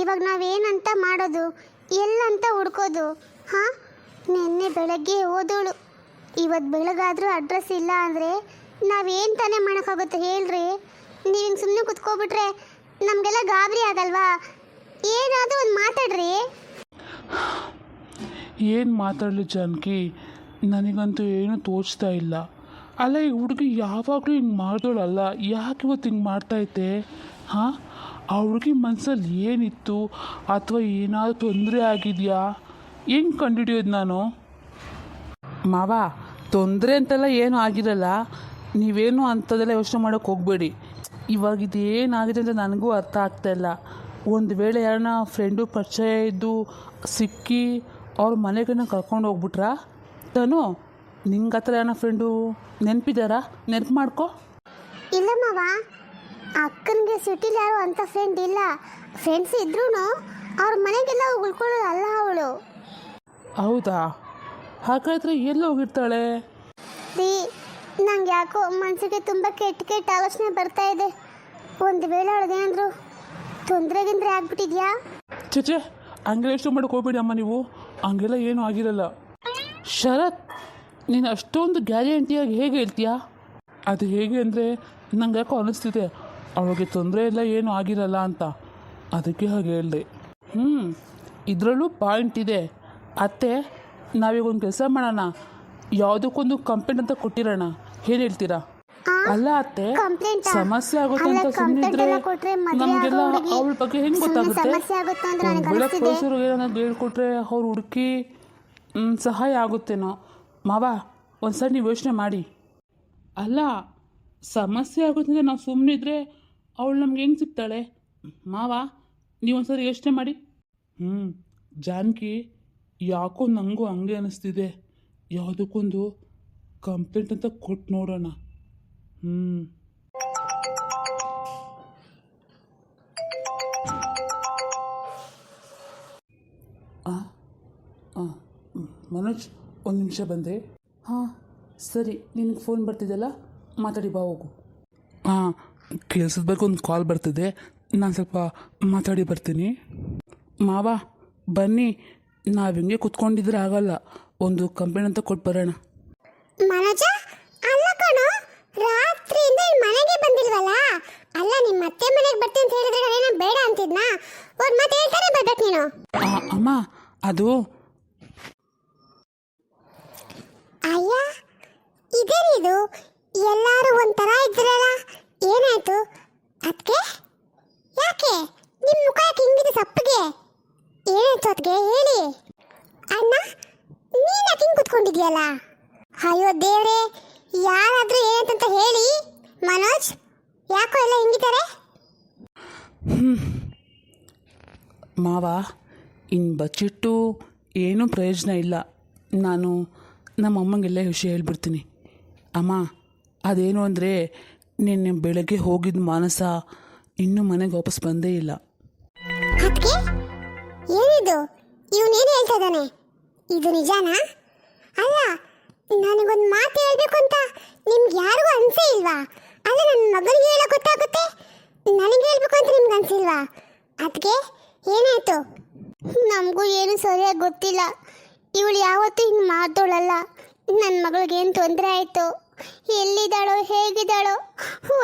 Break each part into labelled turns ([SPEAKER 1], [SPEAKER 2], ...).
[SPEAKER 1] ಇವಾಗ ನಾವೇನಂತ ಮಾಡೋದು, ಎಲ್ಲಂತ ಹುಡ್ಕೋದು? ಹಾಂ, ನಿನ್ನೆ ಬೆಳಗ್ಗೆ ಹೋದೋಳು, ಇವತ್ತು ಬೆಳಗಾದರೂ ಅಡ್ರೆಸ್ ಇಲ್ಲ ಅಂದರೆ ನಾವೇನು ತಾನೇ ಮಾಡೋಕ್ಕಾಗುತ್ತೆ ಹೇಳ್ರಿ? ನೀವು ಹಿಂಗೆ ಸುಮ್ಮನೆ ಕುತ್ಕೊಬಿಟ್ರೆ ನಮಗೆಲ್ಲ ಗಾಬರಿ ಆಗಲ್ವಾ? ಏನಾದರೂ ಒಂದು ಮಾತಾಡ್ರಿ.
[SPEAKER 2] ಏನು ಮಾತಾಡಲಿ ಜಾನಕಿ, ನನಗಂತೂ ಏನೂ ತೋಚ್ತಾ ಇಲ್ಲ. ಅಲ್ಲ, ಈ ಹುಡುಗಿ ಯಾವಾಗಲೂ ಹಿಂಗೆ ಮಾಡ್ದೋಳಲ್ಲ, ಯಾಕೆ ಇವತ್ತು ಹಿಂಗೆ ಮಾಡ್ತೈತೆ? ಹಾಂ, ಆ ಹುಡುಗಿ ಮನಸ್ಸಲ್ಲಿ ಏನಿತ್ತು, ಅಥವಾ ಏನಾದರೂ ತೊಂದರೆ ಆಗಿದೆಯಾ? ಹೆಂಗೆ ಕಂಡುಹಿಡಿಯೋದು ನಾನು? ಮಾವ, ತೊಂದರೆ ಅಂತೆಲ್ಲ ಏನೂ ಆಗಿರಲ್ಲ, ನೀವೇನು ಅಂಥದ್ದೆಲ್ಲ ಯೋಚನೆ ಮಾಡೋಕ್ಕೆ ಹೋಗಬೇಡಿ. ಇವಾಗ ಇದೇನಾಗಿದೆ ಅಂತ ನನಗೂ ಅರ್ಥ ಆಗ್ತಾಯಿಲ್ಲ. ಒಂದು ವೇಳೆ ಯಾರನ್ನ ಫ್ರೆಂಡು ಪರಿಚಯ ಇದ್ದು ಸಿಕ್ಕಿ ಅವ್ರ ಮನೆಗೆ ಕರ್ಕೊಂಡು ಹೋಗ್ಬಿಟ್ರಾ? ತಾನು ನಿಂಗೆ ಹತ್ರ ಯಾರನ್ನ ಫ್ರೆಂಡು ನೆನಪಿದ್ದಾರಾ? ನೆನಪು ಮಾಡ್ಕೊ.
[SPEAKER 1] ಇಲ್ಲ ಮಾವ, ಅಕ್ಕನಿಗೆ ಸಿಟಿಲಿ ಯಾರು ಅಂಥ ಫ್ರೆಂಡ್ ಇಲ್ಲ. ಫ್ರೆಂಡ್ಸ್ ಇದ್ರೂ ಅವ್ರ ಮನೆಗೆಲ್ಲ ಉಳ್ಕೊಳ್ಳೋದು ಅಲ್ಲ ಅವಳು.
[SPEAKER 2] ಹೌದಾ? ಹಾಗಾದರೆ ಎಲ್ಲಿ ಹೋಗಿರ್ತಾಳೆ?
[SPEAKER 1] ರೀ, ನಂಗೆ ಯಾಕೋ ಮನಸ್ಸಿಗೆ ತುಂಬ ಕೆಟ್ಟ ಆಲೋಚನೆ ಬರ್ತಾ ಇದೆ. ಒಂದು ವೇಳೆ ಅವಳದೇನಾದ್ರು ತೊಂದರೆ ಆಗ್ಬಿಟ್ಟಿದ್ಯಾ?
[SPEAKER 2] ಚೇಚೆ, ಹಂಗೆಲ್ಲ ಎಷ್ಟು ಮಾಡೋಕೆ ಹೋಗ್ಬೇಡಿ ಅಮ್ಮ ನೀವು. ಹಂಗೆಲ್ಲ ಏನೂ ಆಗಿರಲ್ಲ. ಶರತ್, ನೀನು ಅಷ್ಟೊಂದು ಗ್ಯಾರಂಟಿಯಾಗಿ ಹೇಗೆ ಹೇಳ್ತೀಯಾ? ಅದು ಹೇಗೆ ಅಂದರೆ ನಂಗೆ ಯಾಕೋ ಅನ್ನಿಸ್ತಿದೆ ಅವಳಿಗೆ ತೊಂದರೆ ಎಲ್ಲ ಏನೂ ಆಗಿರಲ್ಲ ಅಂತ, ಅದಕ್ಕೆ ಹಾಗೆ ಹೇಳಿದೆ. ಇದರಲ್ಲೂ ಪಾಯಿಂಟ್ ಇದೆ ಅತ್ತೆ. ನಾವೀಗ ಒಂದು ಕೆಲಸ ಮಾಡೋಣ, ಯಾವುದಕ್ಕೊಂದು ಕಂಪ್ಲೇಂಟ್ ಅಂತ ಕೊಟ್ಟಿರೋಣ, ಏನು ಹೇಳ್ತೀರಾ? ಅಲ್ಲ ಅತ್ತೆ, ಸಮಸ್ಯೆ ಆಗುತ್ತೆ ಅಂತ ಸುಮ್ಮನಿದ್ರೆ ನಮಗೆಲ್ಲ ಅವಳ ಬಗ್ಗೆ ಹೆಂಗೆ ಗೊತ್ತಾಗುತ್ತೆ? ಬೆಳಕೋಸರು ಏನಾದ್ರು ಹೇಳ್ಕೊಟ್ರೆ ಅವ್ರು ಹುಡುಕಿ ಸಹಾಯ ಆಗುತ್ತೇನೋ. ಮಾವ, ಒಂದ್ಸರಿ ನೀವು ಯೋಚನೆ ಮಾಡಿ. ಅಲ್ಲ, ಸಮಸ್ಯೆ ಆಗುತ್ತೆ ಅಂದರೆ ನಾವು ಸುಮ್ಮನಿದ್ರೆ ಅವಳು ನಮ್ಗೆ ಹೆಂಗೆ ಸಿಗ್ತಾಳೆ? ಮಾವ, ನೀವೊಂದ್ಸರಿ ಯೋಚನೆ ಮಾಡಿ. ಜಾನಕಿ, ಯಾಕೋ ನನಗೂ ಹಂಗೆ ಅನ್ನಿಸ್ತಿದೆ. ಯಾವುದಕ್ಕೊಂದು ಕಂಪ್ಲೇಂಟ್ ಅಂತ ಕೊಟ್ಟು ನೋಡೋಣ. ಮನೋಜ್, ಒಂದು ನಿಮಿಷ ಬಂದೆ. ಹಾಂ ಸರಿ, ನಿನಗೆ ಫೋನ್ ಬರ್ತಿದ್ದಲ್ಲ, ಮಾತಾಡಿ ಬಾ ಹೋಗು. ಹಾಂ, ಕೆಲಸದ ಬಗ್ಗೆ ಒಂದು ಕಾಲ್ ಬರ್ತಿದೆ, ನಾನು ಸ್ವಲ್ಪ ಮಾತಾಡಿ ಬರ್ತೀನಿ. ಮಾವ ಬನ್ನಿ, ನಾವು ಹಿಂಗೆ ಕುತ್ಕೊಂಡಿದ್ರೆ ಆಗಲ್ಲ, ಒಂದು ಕಂಪ್ಲೇಂಟ್ ಅಂತ ಕೊಟ್ಟು ಬರೋಣ.
[SPEAKER 1] ಮನೋಜ, ಅಲ್ಲ ಕಣೋ, ರಾತ್ರಿಯಿಂದ ಮನೆಗೆ ಬಂದಿಲ್ವಲ್ಲ? ಅಲ್ಲ, ನಿಮ್ಮ ಮತ್ತೆ ಮನೆಗೆ ಬರ್ತೀನಿ ಅಂತ ಹೇಳಿದ್ರೆ ನಾನೇನೋ ಬೇಡ ಅಂತಿದ್ನಾ? ಒಂದು ಮತ್ತೆ ಹೇಳ್ತಾನೆ ಬರ್ಬೇಕು ನೀನು.
[SPEAKER 2] ಅಮ್ಮ, ಅದು
[SPEAKER 1] ಅಯ್ಯ, ಇದೇನಿದು? ಎಲ್ಲರೂ ಒಂಥರ ಇದ್ರಲ್ಲ, ಏನಾಯ್ತು? ಅದಕ್ಕೆ ಯಾಕೆ ನಿಮ್ಮ ಮುಖ ಯಾಕೆ ಹಿಂಗಿದೆ ಸಪ್ಪಗೆ? ಏನಾಯ್ತು ಅದಕ್ಕೆ ಹೇಳಿ. ಅಣ್ಣ, ನೀನು ಯಾಕೆ ಹಿಂಗೆ ಕುತ್ಕೊಂಡಿದ್ಯಲ್ಲ? ಅಯ್ಯೋ ದೇವ್ರೆ, ಯಾರಾದರೂ ಏನಂತ ಹೇಳಿ. ಮನೋಜ್, ಯಾಕೋ ಎಲ್ಲ ಹಿಂಗಿದ್ದಾರೆ?
[SPEAKER 2] ಮಾವ, ಇನ್ನು ಬಚ್ಚಿಟ್ಟು ಏನೂ ಪ್ರಯೋಜನ ಇಲ್ಲ. ನಾನು ನಮ್ಮ ಅಮ್ಮಂಗೆಲ್ಲ ವಿಷಯ ಹೇಳ್ಬಿಡ್ತೀನಿ. ಅಮ್ಮ, ಅದೇನು ಅಂದರೆ ನಿನ್ನೆ ಬೆಳಗ್ಗೆ ಹೋಗಿದ್ದ ಮಾನಸ ಇನ್ನೂ ಮನೆಗೆ ವಾಪಸ್ ಬಂದೇ ಇಲ್ಲ.
[SPEAKER 1] ಅದಕ್ಕೆ ಏನಿದು? ಇವನೇನು ಹೇಳ್ತಾ ಇದ್ದಾನೆ? ಇದು ನಿಜಾನಾ? ಅಲ್ಲ, ನನಗೊಂದು ಮಾತು ಹೇಳ್ಬೇಕು ಅಂತ ನಿಮ್ಗೆ ಯಾರಿಗೂ ಅನ್ಸೇ ಇಲ್ವಾ? ಅಲ್ಲ, ನನ್ನ ಮಗಳಿಗೆ ಹೇಳೋ ಗೊತ್ತಾಗುತ್ತೆ, ನನಗೆ ಹೇಳ್ಬೇಕು ಅಂತ ನಿಮ್ಗೆ ಅನ್ಸಿಲ್ವಾ? ಅದಕ್ಕೆ ಏನಾಯ್ತು? ನಮಗೂ ಏನು ಸರಿಯಾಗಿ ಗೊತ್ತಿಲ್ಲ. ಇವಳು ಯಾವತ್ತೂ ಹಿಂಗೆ ಮಾಡ್ದೋಳಲ್ಲ. ನನ್ನ ಮಗಳಿಗೆ ಏನು ತೊಂದರೆ ಆಯಿತು, ಎಲ್ಲಿದ್ದಾಳೋ ಹೇಗಿದ್ದಾಳೋ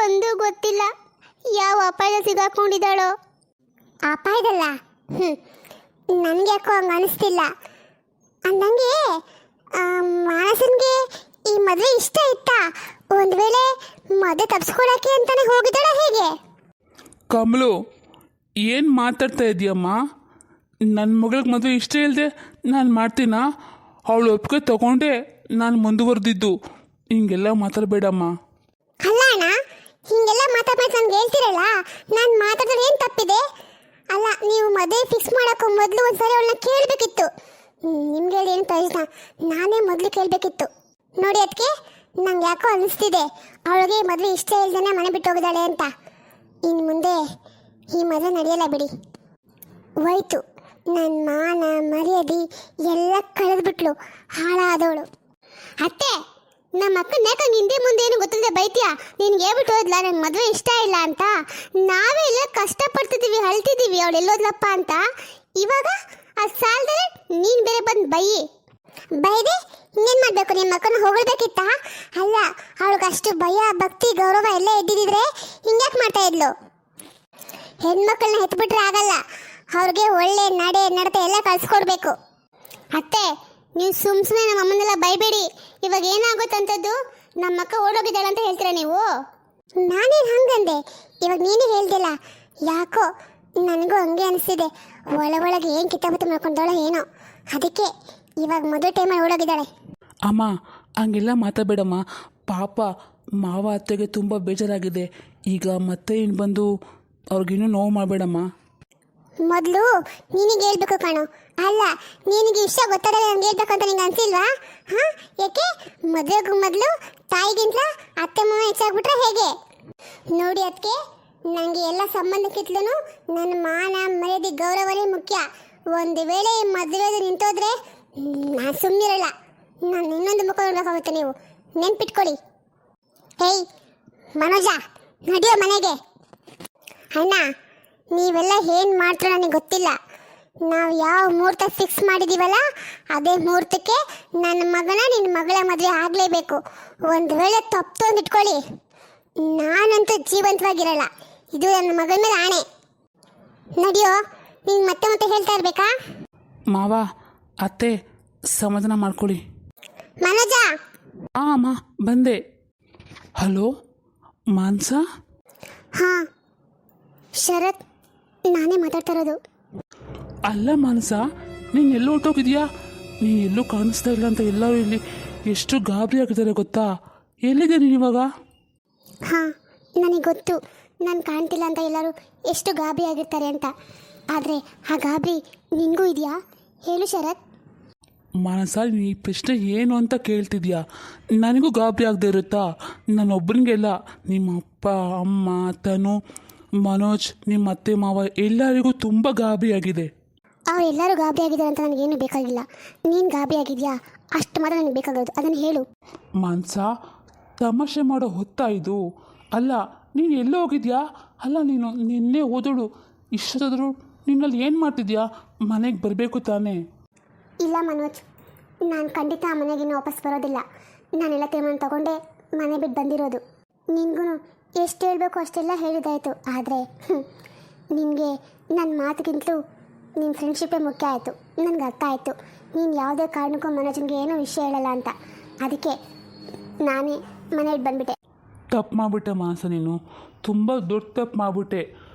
[SPEAKER 1] ಒಂದೂ ಗೊತ್ತಿಲ್ಲ. ಯಾವ ಅಪಾಯ ಸಿಗಾಕೊಂಡಿದ್ದಾಳೋ? ಅಪಾಯದಲ್ಲ? ನನಗೆ ಯಾಕೋ ಹಂಗೆ ಅನಿಸ್ತಿಲ್ಲ. ಅಂದಂಗೆ ಮಾನಸನ್ಗೆ ಈ ಮದುವೆ ಇಷ್ಟ ಇತ್ತಾ? ಒಂದು ವೇಳೆ ಮದುವೆ ತಪ್ಪಿಸ್ಕೊಳಕ್ಕೆ ಅಂತಾನೆ ಹೋಗಿದ್ದಾಳ ಹೇಗೆ?
[SPEAKER 2] ಕಮಲು, ಏನು ಮಾತಾಡ್ತಾ ಇದೆಯಮ್ಮ? ನನ್ನ ಮಗಳಿಗೆ ಮದುವೆ ಇಷ್ಟ ಇಲ್ಲದೆ ನಾನು ಮಾಡ್ತೀನಾ? ಅವಳು ಒಪ್ಪಿಗೆ ತಗೊಂಡೆ ನಾನು ಮುಂದುವರೆದಿದ್ದು. ಹಿಂಗೆಲ್ಲ ಮಾತಾಡಬೇಡಮ್ಮ.
[SPEAKER 1] ಅಲ್ಲ ಅಣ್ಣ, ಹೀಗೆಲ್ಲ ಮಾತಾಡ್ಬೇಕು ನನಗೆ ಹೇಳ್ತಿರಲ್ಲ, ನಾನು ಮಾತಾಡಿದ್ರೆ ಏನು ತಪ್ಪಿದೆ? ಅಲ್ಲ, ನೀವು ಮದುವೆ ಫಿಕ್ಸ್ ಮಾಡೋಕ್ಕೂ ಮೊದಲು ಒಂದ್ಸರಿ ಅವಳನ್ನ ಕೇಳಬೇಕಿತ್ತು. ನಿಮ್ಗೆ ಹೇಳಿ ಏನು ಪ್ರಯೋಜನ? ನಾನೇ ಮೊದಲು ಕೇಳಬೇಕಿತ್ತು. ನೋಡಿ, ಅದಕ್ಕೆ ನಂಗೆ ಯಾಕೋ ಅನಿಸ್ತಿದೆ ಅವಳಿಗೆ ಮದುವೆ ಇಷ್ಟ ಇಲ್ದೇ ಮನೆ ಬಿಟ್ಟು ಹೋಗಿದ್ದಾಳೆ ಅಂತ. ಇನ್ನು ಮುಂದೆ ಈ ಮದುವೆ ನಡೆಯಲ್ಲ ಬಿಡಿ. ಹೋಯ್ತು, ನನ್ನ ಮಾನ ಮರ್ಯಾದೆ ಎಲ್ಲ ಕಳೆದ್ಬಿಟ್ಲು, ಹಾಳಾದವಳು. ಅತ್ತೆ, ನಮ್ಮ ಅಕ್ಕನ ಯಾಕಂಗೆ ಹಿಂದೆ ಮುಂದೆ ಏನು ಗೊತ್ತಿಲ್ಲದೆ ಬೈತೀಯ? ನಿನ್ಗೆ ಹೇಳ್ಬಿಟ್ಟು ಹೋದ್ಲ ನಂಗೆ ಮದುವೆ ಇಷ್ಟ ಇಲ್ಲ ಅಂತ. ನಾವೇ ಎಲ್ಲ ಕಷ್ಟಪಡ್ತಿದ್ದೀವಿ, ಅಳ್ತಿದ್ದೀವಿ ಅವಳು ಎಲ್ಲೋದ್ಲಪ್ಪ ಅಂತ. ಇವಾಗ ಆ ಸಾಲದಲ್ಲಿ ನೀನು ಬೇರೆ ಬಂದು ಬೈದೆ ಇನ್ನೇನು ಮಾಡಬೇಕು? ನಿಮ್ಮ ಅಕ್ಕನ ಹೊಗಳ್ಬೇಕಿತ್ತ? ಅಲ್ಲ, ಅವಳಿಗೆ ಅಷ್ಟು ಭಯ ಭಕ್ತಿ ಗೌರವ ಎಲ್ಲ ಇದ್ದಿದ್ರೆ ಹಿಂಗ್ಯಾಕೆ ಮಾಡ್ತಾ ಇದ್ಲು? ಹೆಣ್ಮಕ್ಳನ್ನ ಎತ್ಬಿಟ್ರೆ ಆಗಲ್ಲ, ಅವ್ರಿಗೆ ಒಳ್ಳೆ ನಡತೆ ಎಲ್ಲ ಕಲ್ಸ್ಕೊಡ್ಬೇಕು. ಅತ್ತೆ, ನೀವು ಸುಮ್ಮನೆ ನಮ್ಮ ಅಮ್ಮನೆಲ್ಲ ಬೈಬೇಡಿ. ಇವಾಗ ಏನಾಗುತ್ತಂಥದ್ದು? ನಮ್ಮ ಅಕ್ಕ ಓಡೋಗಿದ್ದಾಳೆ ಅಂತ ಹೇಳ್ತೀರಾ ನೀವು? ನಾನೇನು ಹಂಗಂದೆ? ಇವಾಗ ನೀನು ಹೇಳ್ದಿಲ್ಲ, ಯಾಕೋ ನನಗೂ ಹಂಗೆ ಅನಿಸ್ತಿದೆ. ಒಳಗೆ ಏನು ಕಿತ್ತಾಬತ್ತು ಮಾಡ್ಕೊಂಡವಳ ಏನೋ, ಅದಕ್ಕೆ ಇವಾಗ ಮೊದಲು ಟೈಮಲ್ಲಿ ಓಡೋಗಿದ್ದಾಳೆ.
[SPEAKER 2] ಅಮ್ಮ ಹಂಗೆಲ್ಲ ಮಾತಾಡಬೇಡಮ್ಮ. ಪಾಪ ಮಾವ ಅತ್ತೆಗೆ ತುಂಬ ಬೇಜಾರಾಗಿದೆ. ಈಗ ಮತ್ತೆ ಇನ್ನು ಬಂದು ಅವ್ರಿಗಿನ್ನೂ ನೋವು ಮಾಡಬೇಡಮ್ಮ.
[SPEAKER 1] ಮೊದಲು ನಿನಗೆ ಹೇಳ್ಬೇಕು ಕಣೋ. ಅಲ್ಲ, ನಿನಗೆ ಇಷ್ಟ ಗೊತ್ತಾಗಲ್ಲ ನಂಗೆ ಹೇಳ್ಬೇಕು ಅಂತ ನಿಂಗೆ ಅನ್ಸಿಲ್ವಾ? ಹಾಂ, ಯಾಕೆ ಮದುವೆಗೂ ಮೊದಲು ತಾಯಿಗಿಂತ ಅತ್ತೆ ಮಾವ ಹೆಚ್ಚಾಗ್ಬಿಟ್ರೆ ಹೇಗೆ? ನೋಡಿ ಅದಕ್ಕೆ ನನಗೆ ಎಲ್ಲ ಸಂಬಂಧಕ್ಕಿಂತಲೂ ನನ್ನ ಮಾನ ಮರ್ಯಾದೆ ಗೌರವನೇ ಮುಖ್ಯ. ಒಂದು ವೇಳೆ ಈ ಮದುವೆದು ನಿಂತೋದ್ರೆ ನಾನು ಸುಮ್ಮನಿರಲ್ಲ. ನಾನು ಇನ್ನೊಂದು ಮುಖ ನೋಡ್ಬೇಕಾಗುತ್ತೆ, ನೀವು ನೆನ್ಪಿಟ್ಕೊಳ್ಳಿ. ಹೇಯ್ ಮನೋಜ, ನಡಿಯೋ ಮನೆಗೆ. ಅಣ್ಣ, ನೀವೆಲ್ಲ ಏನು ಮಾಡ್ತೀರೋ ನನಗೆ ಗೊತ್ತಿಲ್ಲ. ನಾವು ಯಾವ ಮುಹೂರ್ತ ಫಿಕ್ಸ್ ಮಾಡಿದ್ದೀವಲ್ಲ ಅದೇ ಮುಹೂರ್ತಕ್ಕೆ ನನ್ನ ನಿನ್ನ ಮಗಳ ಮದುವೆ ಆಗಲೇಬೇಕು. ಒಂದು ವೇಳೆ ತಪ್ಪು ಅಂತ ಇಟ್ಕೊಳ್ಳಿ, ನಾನಂತೂ ಜೀವಂತವಾಗಿರಲ್ಲ. ಇದು ನನ್ನ ಮಗಳ ಮೇಲೆ ಆಣೆ. ನಡಿಯೋ, ನೀನು ಮತ್ತೆ ಮತ್ತೆ ಹೇಳ್ತಾ ಇರ್ಬೇಕಾ?
[SPEAKER 2] ಮಾವ ಅತ್ತೆ ಸಮಾಧಾನ ಮಾಡ್ಕೊಳ್ಳಿ.
[SPEAKER 1] ಮನೋಜ.
[SPEAKER 2] ಅಮ್ಮ ಬಂದೆ. ಹಲೋ ಮಾನ್ಸ?
[SPEAKER 1] ಹಾಂ ಶರತ್, ನಾನೇ ಮಾತಾಡ್ತಾ ಇರೋದು.
[SPEAKER 2] ಅಲ್ಲ ಮಾನಸ, ನೀನು ಎಲ್ಲೋ ಹೊರಟೋಗಿದ್ಯಾ? ನೀನು ಎಲ್ಲೂ ಕಾಣಿಸ್ತಾ ಇಲ್ಲ ಅಂತ ಎಲ್ಲರೂ ಇಲ್ಲಿ ಎಷ್ಟು ಗಾಬರಿ ಆಗಿದ್ದಾರೆ ಗೊತ್ತಾ? ಎಲ್ಲಿದೆ ನೀನು ಇವಾಗ?
[SPEAKER 1] ಹಾಂ, ನನಗೆ ಗೊತ್ತು ನಾನು ಕಾಣ್ತಿಲ್ಲ ಅಂತ ಎಲ್ಲರೂ ಎಷ್ಟು ಗಾಬರಿ ಆಗಿರ್ತಾರೆ ಅಂತ. ಆದರೆ ಆ ಗಾಬರಿ ನಿನಗೂ ಇದೆಯಾ? ಹೇಳು ಶರತ್.
[SPEAKER 2] ಮಾನಸ, ನೀನು ಈ ಪ್ರಶ್ನೆ ಏನು ಅಂತ ಕೇಳ್ತಿದ್ಯಾ? ನನಗೂ ಗಾಬರಿ ಆಗದೆ ಇರುತ್ತಾ? ನನ್ನೊಬ್ಬನಿಗೆಲ್ಲ, ನಿಮ್ಮ ಅಪ್ಪ ಅಮ್ಮ ತನು ಮನೋಜ್ ನಿಮ್ಮ ಅತ್ತೆ ಮಾವ ಎಲ್ಲರಿಗೂ ತುಂಬ ಗಾಬರಿ ಆಗಿದೆ.
[SPEAKER 1] ಅವರೆಲ್ಲರೂ ಗಾಬರಿ ಆಗಿದ್ದಾರೆ ಅಂತ ನನಗೇನು ಬೇಕಾಗಿಲ್ಲ. ನೀನು ಗಾಬರಿ ಆಗಿದೆಯಾ ಅಷ್ಟು ಮಾತ್ರ ನನಗೆ ಬೇಕಾಗೋದು, ಅದನ್ನು ಹೇಳು.
[SPEAKER 2] ಮಾನಸ, ತಮಾಷೆ ಮಾಡೋ ಹೊತ್ತಾ ಇದು? ಅಲ್ಲ, ನೀನು ಎಲ್ಲೋ ಹೋಗಿದ್ಯಾ? ಅಲ್ಲ, ನೀನು ನಿನ್ನೆ ಓದೋಳು, ಇಷ್ಟೊತ್ತಾದರೂ ನಿನ್ನಲ್ಲಿ ಏನು ಮಾಡ್ತಿದ್ಯಾ? ಮನೆಗೆ ಬರಬೇಕು ತಾನೇ?
[SPEAKER 1] ಇಲ್ಲ ಮನೋಜ್, ನಾನು ಖಂಡಿತ ಆ ಮನೆಗಿನ್ನೂ ವಾಪಸ್ ಬರೋದಿಲ್ಲ. ನಾನೆಲ್ಲ ತೀರ್ಮಾನ ತಗೊಂಡೆ ಮನೆ ಬಿಟ್ಟು ಬಂದಿರೋದು. ನಿನಗೂ ಎಷ್ಟು ಹೇಳಬೇಕು ಅಷ್ಟೆಲ್ಲ ಹೇಳಿದಾಯಿತು. ಆದರೆ ನಿನಗೆ ನನ್ನ ಮಾತಿಗಿಂತಲೂ ನಿನ್ನ ಫ್ರೆಂಡ್ಶಿಪ್ಪೇ ಮುಖ್ಯ ಆಯಿತು. ನನಗೆ ಅರ್ಥ ಆಯಿತು ನೀನು ಯಾವುದೇ ಕಾರಣಕ್ಕೂ ಮನೋಜನಿಗೆ ಏನೂ ವಿಷಯ ಹೇಳಲ್ಲ ಅಂತ. ಅದಕ್ಕೆ ನಾನೇ ಮನೆಗೆ ಬಂದುಬಿಟ್ಟೆ.
[SPEAKER 2] ತಪ್ಪು ಮಾಡಿಬಿಟ್ಟೆ ಮಾನಸ, ನೀನು ತುಂಬ ದೊಡ್ಡ ತಪ್ಪು ಮಾಡಿಬಿಟ್ಟೆ.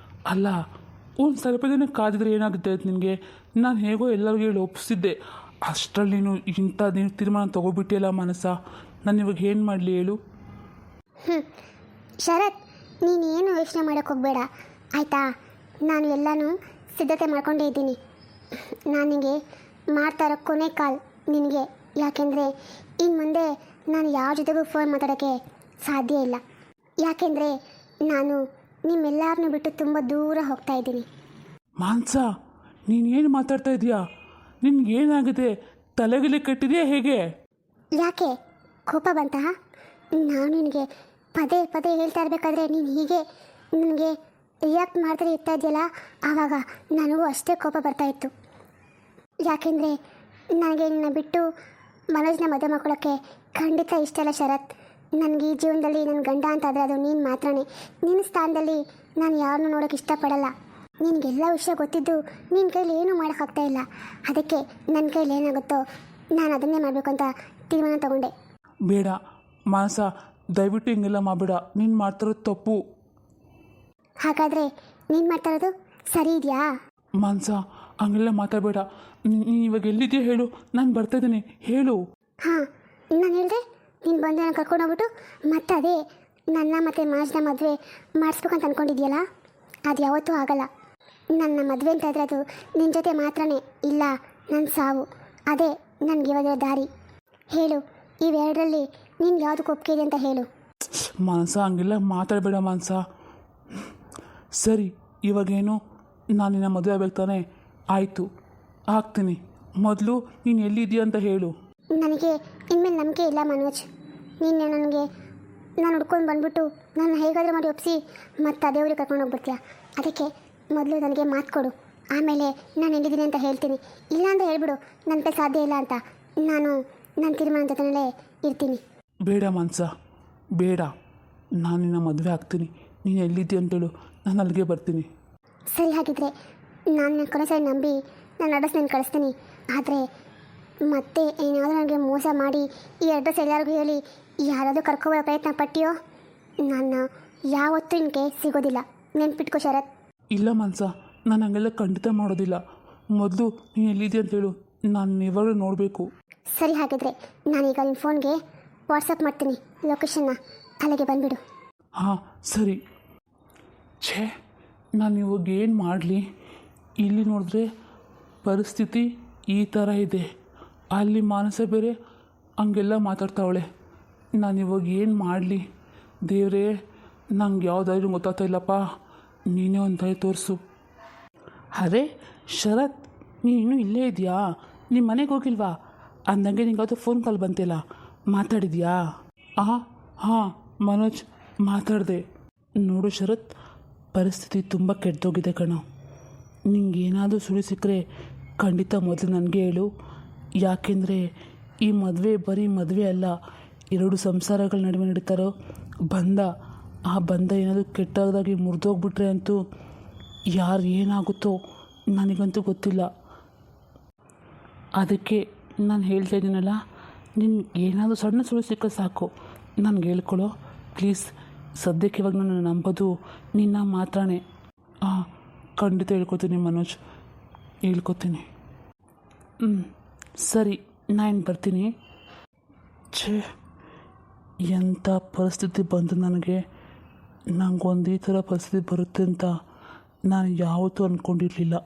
[SPEAKER 2] ಅಲ್ಲ, ಒಂದು ಸ್ವಲ್ಪ ದಿನ ಕಾದಿದ್ರೆ ಏನಾಗುತ್ತೆ ನಿನಗೆ? ನಾನು ಹೇಗೋ ಎಲ್ಲರಿಗೂ ಹೇಳಿ ಒಪ್ಪಿಸಿದ್ದೆ. ಅಷ್ಟರಲ್ಲಿ ನೀನು ತೀರ್ಮಾನ ತೊಗೊಬಿಟ್ಟಿಲ್ಲ ಮಾನಸ. ನಾನು ಇವಾಗ ಏನು ಮಾಡಲಿ ಹೇಳು?
[SPEAKER 1] ಶರತ್, ನೀನೇನು ಯೋಚನೆ ಮಾಡೋಕ್ಕೆ ಹೋಗಬೇಡ ಆಯಿತಾ? ನಾನು ಎಲ್ಲನೂ ಸಿದ್ಧತೆ ಮಾಡ್ಕೊಂಡೇ ಇದ್ದೀನಿ. ನನಗೆ ಮಾಡ್ತಾ ಇರೋ ಕೊನೆ ಕಾಲ್ ನಿನಗೆ. ಯಾಕೆಂದರೆ ಇನ್ನು ಮುಂದೆ ನಾನು ಯಾವ ಜೊತೆಗೂ ಫೋನ್ ಮಾತಾಡೋಕ್ಕೆ ಸಾಧ್ಯ ಇಲ್ಲ. ಯಾಕೆಂದರೆ ನಾನು ನಿಮ್ಮೆಲ್ಲರನ್ನೂ ಬಿಟ್ಟು ತುಂಬ ದೂರ ಹೋಗ್ತಾ ಇದ್ದೀನಿ.
[SPEAKER 2] ಮಾನಸ, ನೀನೇನು ಮಾತಾಡ್ತಾ ಇದೀಯಾ? ನಿನ್ಗೇನಾಗಿದೆ? ತಲೆಗಿಲೆ ಕಟ್ಟಿದೆಯಾ ಹೇಗೆ?
[SPEAKER 1] ಯಾಕೆ ಕೋಪ ಬಂತ? ನಾನು ನಿನಗೆ ಪದೇ ಪದೇ ಹೇಳ್ತಾ ಇರಬೇಕಾದ್ರೆ ನೀನು ಹೀಗೆ ನನಗೆ ರಿಯಾಕ್ಟ್ ಮಾಡ್ತಾರೆ ಇರ್ತಾ ಇದೆಯಲ್ಲ, ಆವಾಗ ನನಗೂ ಅಷ್ಟೇ ಕೋಪ ಬರ್ತಾಯಿತ್ತು. ಯಾಕೆಂದರೆ ನನಗೆ ನಿನ್ನ ಬಿಟ್ಟು ಮನೋಜ್ನ ಮದುವೆ ಮಾಡ್ಕೊಳ್ಳೋಕ್ಕೆ ಖಂಡಿತ ಇಷ್ಟ ಇಲ್ಲ ಶರತ್. ನನಗೆ ಈ ಜೀವನದಲ್ಲಿ ನನ್ನ ಗಂಡ ಅಂತಾದರೆ ಅದು ನೀನು ಮಾತ್ರನೇ. ನಿನ್ನ ಸ್ಥಾನದಲ್ಲಿ ನಾನು ಯಾರನ್ನೂ ನೋಡೋಕ್ಕೆ ಇಷ್ಟಪಡಲ್ಲ. ನಿನಗೆಲ್ಲ ವಿಷಯ ಗೊತ್ತಿದ್ದು ನಿನ್ನ ಕೈಲಿ ಏನೂ ಮಾಡೋಕ್ಕಾಗ್ತಾ ಇಲ್ಲ. ಅದಕ್ಕೆ ನನ್ನ ಕೈಲಿ ಏನಾಗುತ್ತೋ ನಾನು ಅದನ್ನೇ ಮಾಡಬೇಕು ಅಂತ ತೀರ್ಮಾನ ತಗೊಂಡೆ.
[SPEAKER 2] ಬೇಡ ಮಾನಸ, ದಯವಿಟ್ಟು ಹಿಂಗೆಲ್ಲ ಮಾಡಬೇಡ. ನೀನು ಮಾಡ್ತಿರೋದು ತಪ್ಪು.
[SPEAKER 1] ಹಾಗಾದರೆ ನೀನು ಮಾಡ್ತಾ ಇರೋದು ಸರಿ ಇದೆಯಾ?
[SPEAKER 2] ಮಾನಸ, ಹಂಗೆಲ್ಲ ಮಾತಾಡಬೇಡ. ನೀನು ಇವಾಗ ಎಲ್ಲಿದೆಯಾ ಹೇಳು, ನಾನು ಬರ್ತಾಯಿದ್ದೀನಿ, ಹೇಳು.
[SPEAKER 1] ಹಾಂ, ನಾನು ಹೇಳಿದೆ ನೀನು ಬಂದು ನಾನು ಕರ್ಕೊಂಡು ಹೋಗ್ಬಿಟ್ಟು ಮತ್ತೆ ಅದೇ ನನ್ನ ಮತ್ತು ಮನೋಜ್ನ ಮದುವೆ ಮಾಡಿಸ್ಬೇಕಂತ ಅಂದ್ಕೊಂಡಿದ್ಯಲ್ಲ, ಅದು ಯಾವತ್ತೂ ಆಗಲ್ಲ. ನನ್ನ ಮದುವೆ ಅಂತ ಇದ್ರೆ ಅದು ನಿನ್ನ ಜೊತೆ ಮಾತ್ರನೇ, ಇಲ್ಲ ನನ್ನ ಸಾವು. ಅದೇ ನನಗೆ ಇವಾಗಿರೋ ದಾರಿ. ಹೇಳು, ಇವೆರಡರಲ್ಲಿ ನೀನು ಯಾವುದಕ್ಕೆ ಒಪ್ಪಿಗೆ ಇದೆ ಅಂತ ಹೇಳು.
[SPEAKER 2] ಮಾನಸ, ಹಂಗೆಲ್ಲ ಮಾತಾಡಬೇಡ ಮಾನಸ. ಸರಿ, ಇವಾಗೇನು ನಾನು ನಿನ್ನ ಮದುವೆ ಆಗಬೇಕು ತಾನೆ? ಆಯಿತು, ಆಗ್ತೀನಿ. ಮೊದಲು ನೀನು ಎಲ್ಲಿದ್ದೀಯ ಅಂತ ಹೇಳು.
[SPEAKER 1] ನನಗೆ ಇನ್ಮೇಲೆ ನಂಬಿಕೆ ಇಲ್ಲ ಮನೋಜ್. ನೀನು ನನಗೆ ನಾನು ಹುಡ್ಕೊಂಡು ಬಂದ್ಬಿಟ್ಟು ನಾನು ಹೇಗಾದರೂ ಮಾಡಿ ಒಪ್ಪಿಸಿ ಮತ್ತು ಅದೇ ಊರಿಗೆ ಕರ್ಕೊಂಡು ಹೋಗ್ಬಿಡ್ತೀಯ. ಅದಕ್ಕೆ ಮೊದಲು ನನಗೆ ಮಾತು ಕೊಡು, ಆಮೇಲೆ ನಾನು ಎಲ್ಲಿದ್ದೀನಿ ಅಂತ ಹೇಳ್ತೀನಿ. ಇಲ್ಲ ಅಂತ ಹೇಳ್ಬಿಡು ನನ್ನ ಕೈ ಸಾಧ್ಯ ಇಲ್ಲ ಅಂತ, ನಾನು ನನ್ನ ತೀರ್ಮಾನ ಜೊತೆಯಲ್ಲೇ ಇರ್ತೀನಿ.
[SPEAKER 2] ಬೇಡ ಮಾನಸ, ಬೇಡ. ನಾನು ನಿನ್ನ ಮದುವೆ ಆಗ್ತೀನಿ. ನೀನು ಎಲ್ಲಿದ್ದೀಯ ಅಂತೇಳು, ನಾನು ಅಲ್ಲಿಗೆ ಬರ್ತೀನಿ.
[SPEAKER 1] ಸರಿ, ಹಾಗಿದ್ರೆ ನಾನು ಕೊನೆಸರಿ ನಂಬಿ ನನ್ನ ಅಡ್ರೆಸ್ ನಾನು ಕಳಿಸ್ತೀನಿ. ಆದರೆ ಮತ್ತೆ ಏನಾದರೂ ನನಗೆ ಮೋಸ ಮಾಡಿ ಈ ಅಡ್ರೆಸ್ ಎಲ್ಲರಿಗೂ ಹೇಳಿ ಯಾರಾದರೂ ಕರ್ಕೊಬರೋ ಪ್ರಯತ್ನ ಪಟ್ಟಿಯೋ, ನಾನು ಯಾವತ್ತೂ ನಿನಗೆ ಸಿಗೋದಿಲ್ಲ. ನೆನ್ಪಿಟ್ಕೋ ಶರತ್.
[SPEAKER 2] ಇಲ್ಲ ಮಾನಸ, ನಾನು ಹಂಗೆಲ್ಲ ಖಂಡಿತ ಮಾಡೋದಿಲ್ಲ. ಮೊದಲು ನೀನು ಎಲ್ಲಿದ್ದೀಯ ಅಂತೇಳು, ನಾನು ಯಾವಾಗಲೂ ನೋಡಬೇಕು.
[SPEAKER 1] ಸರಿ, ಹಾಗಿದ್ರೆ ನಾನೀಗ ನಿಮ್ಮ ಫೋನ್ಗೆ ವಾಟ್ಸಪ್ ಮಾಡ್ತೀನಿ ಲೊಕೇಶನ್ನ, ಅಲ್ಲಿಗೆ ಬಂದುಬಿಡು.
[SPEAKER 2] ಹಾಂ ಸರಿ. ಛೇ, ನಾನು ಇವಾಗ ಏನು ಮಾಡಲಿ? ಇಲ್ಲಿ ನೋಡಿದ್ರೆ ಪರಿಸ್ಥಿತಿ ಈ ಥರ ಇದೆ, ಅಲ್ಲಿ ಮಾನಸ ಬೇರೆ ಹಂಗೆಲ್ಲ ಮಾತಾಡ್ತಾವಳೆ. ನಾನು ಇವಾಗ ಏನು ಮಾಡಲಿ? ದೇವರೇ, ನಂಗೆ ಯಾವುದಾದ್ರೂ ಗೊತ್ತಾಗ್ತಾ ಇಲ್ಲಪ್ಪ, ನೀನೇ ಒಂದು ದಯ ತೋರಿಸು. ಅರೆ ಶರತ್, ನೀನು ಇನ್ನೂ ಇಲ್ಲೇ ಇದೆಯಾ? ನಿಮ್ಮ ಮನೆಗೆ ಹೋಗಿಲ್ವಾ? ಅಂದಂಗೆ ನಿಂಗೆ ಯಾವುದು ಫೋನ್ ಕಾಲ್ ಬಂತಿಲ್ಲ, ಮಾತಾಡಿದ್ಯಾ? ಹಾಂ ಮನೋಜ್, ಮಾತಾಡಿದೆ. ನೋಡು ಶರತ್, ಪರಿಸ್ಥಿತಿ ತುಂಬ ಕೆಟ್ಟೋಗಿದೆ ಕಣೋ. ನಿಂಗೆ ಏನಾದರೂ ಸುಳಿ ಸಿಕ್ಕರೆ ಖಂಡಿತ ಮೊದಲು ನನಗೆ ಹೇಳು. ಯಾಕೆಂದರೆ ಈ ಮದುವೆ ಬರೀ ಮದುವೆ ಅಲ್ಲ, 2 ಸಂಸಾರಗಳ ನಡುವೆ ನಡೀತಾರೋ ಬಂಧ. ಆ ಬಂಧ ಏನಾದರೂ ಕೆಟ್ಟದಾಗಿ ಮುರಿದೋಗ್ಬಿಟ್ರೆ ಅಂತೂ ಯಾರು ಏನಾಗುತ್ತೋ ನನಗಂತೂ ಗೊತ್ತಿಲ್ಲ. ಅದಕ್ಕೆ ನಾನು ಹೇಳ್ತಾ ಇದ್ದೀನಲ್ಲ, ನಿನ್ಗೆ ಏನಾದರೂ ಸಣ್ಣ ಸುಳ್ಳು ಸಿಕ್ಕ ಸಾಕು, ನನಗೆ ಹೇಳ್ಕೊಳೋ ಪ್ಲೀಸ್. ಸದ್ಯಕ್ಕೆ ಇವಾಗ ನಾನು ನಂಬೋದು ನಿನ್ನ ಮಾತ್ರನೇ. ಖಂಡಿತ ಹೇಳ್ಕೊತೀನಿ ಮನೋಜ್, ಹೇಳ್ಕೊತೀನಿ. ಸರಿ, ನಾನು ಬರ್ತೀನಿ. ಛೇ, ಎಂಥ ಪರಿಸ್ಥಿತಿ ಬಂತು ನನಗೆ. ನಂಗೊಂದು ಈ ಥರ ಪರಿಸ್ಥಿತಿ ಬರುತ್ತೆ ಅಂತ ನಾನು ಯಾವತ್ತೂ ಅಂದ್ಕೊಂಡಿರಲಿಲ್ಲ.